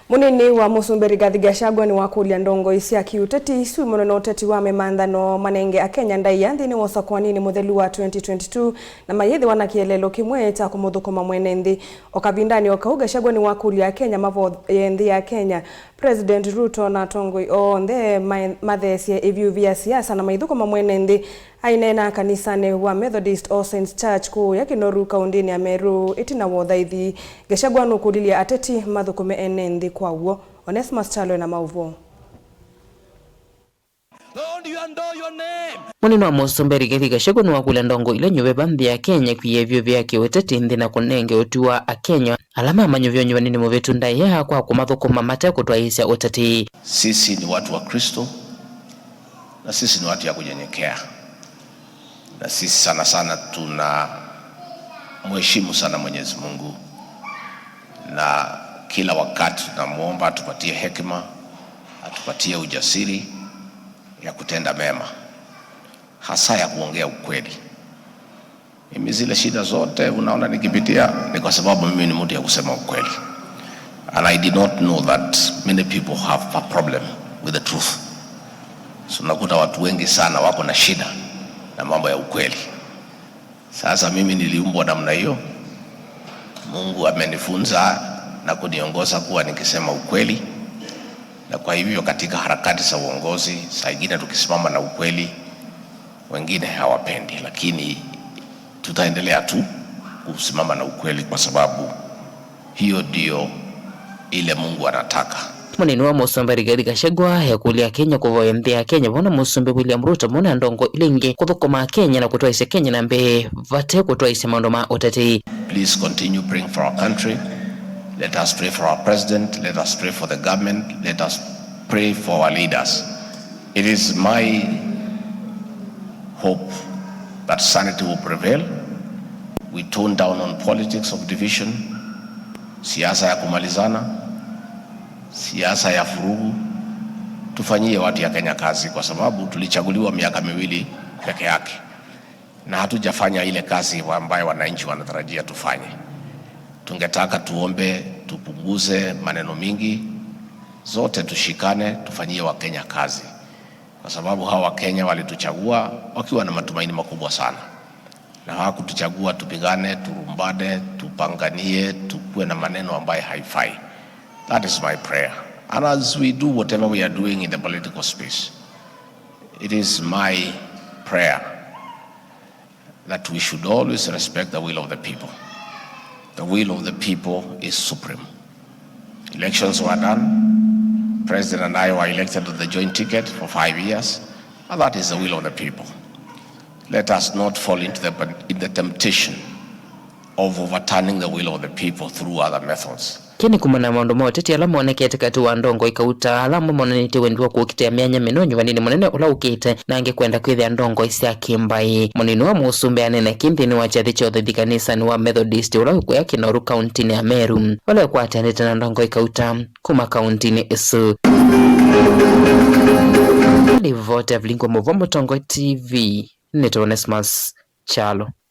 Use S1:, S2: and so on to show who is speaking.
S1: Munini wa Musumbi Rigathi Gachagua ni wakulia ndongo isi akiuteti isu muno uteti wa memandano manenge akenya ndaiyanthi ni wosa kwa nini muthelu wa 2022 na mayithi wanakielelo kimwe cha kumuthukuma mwene nthi okavindani okau Gachagua ni wakulia Kenya mavo nthi ya Kenya President Ruto na Tongoi onthe mathesie ivyu vya siasa na maithukuma mwene nthi ainena kanisani wa Methodist All Saints Church ku ya Kinoru kaundini ya Meru itina wothaithi Gachagua nukulilia ateti mathukume ene nthi kwauo. Onesmus Chalo na mauvo.
S2: Munini wa Musumbi Rigathi Gachagua ni wakulia ndongo ile nyuveva nthi ya Kenya kwiyevyo vyake uteti nthi na kunenge utiwa akenya alama manyuvyo nyuvanini muvetu ndaiya kwa kumathukuma mate kutwaisya uteti.
S3: Sisi ni watu wa Kristo na sisi ni watu ya kunyenyekea, na sisi sana sana tuna mheshimu sana Mwenyezi Mungu, na kila wakati tunamuomba atupatie hekima, atupatie ujasiri ya kutenda mema, hasa ya kuongea ukweli. Mimi zile shida zote unaona nikipitia ni kwa sababu mimi ni mtu ya kusema ukweli, and I did not know that many people have a problem with the truth. So nakuta watu wengi sana wako na shida na mambo ya ukweli. Sasa mimi niliumbwa namna hiyo. Mungu amenifunza na kuniongoza kuwa nikisema ukweli, na kwa hivyo katika harakati za uongozi saa ingine tukisimama na ukweli wengine hawapendi, lakini tutaendelea tu kusimama na ukweli kwa sababu hiyo ndio ile Mungu anataka.
S2: Munini wa Musumbi Rigathi Gachagua yakulia Kenya kuvoya nthi ya Kenya bona Musumbi William Ruto muna ndongo ilingi kuthukuma Kenya na kutwaisya Kenya na mbe vate kutwaisya maundu ma uteti.
S3: Please continue praying for our country. Let us pray for our president. Let us pray for the government. Let us pray for our leaders. It is my hope that sanity will prevail. We tone down on politics of division, siasa ya kumalizana, siasa ya furugu. Tufanyie watu ya Kenya kazi, kwa sababu tulichaguliwa miaka miwili peke yake na hatujafanya ile kazi ambayo wananchi wanatarajia tufanye. Tungetaka tuombe tupunguze maneno mingi, zote tushikane, tufanyie wa Kenya kazi, kwa sababu hawa Kenya walituchagua wakiwa na matumaini makubwa sana, na hawakutuchagua tupigane, turumbane, tupanganie, tukue na maneno ambayo haifai. That is my prayer. And as we do whatever we are doing in the political space, it is my prayer that we should always respect the will of the people. The will of the people is supreme. Elections were done. President and I were elected on the joint ticket for 5 years, and that is the will of the people. Let us not fall into the temptation of overturning the will of the people through other methods.
S2: Kini kumana maundu ma uteti ala monekete kati wa ndongo ikauta ala monanite wendiwa kukitea mianya mino nyuvanini munene ula ukite na angekwenda kwithia ndongo isi akimbai. Munini wa Musumbi anene kinthini wa chathi chothe thikanisa ni wa Methodist ula ukuya Kinoru kauntini ya Meru wale kwatendete na ndongo ikauta kuma kauntini isu. Livote Avlingwa Muvomo Tongo TV. Nito Onesmus Chalo.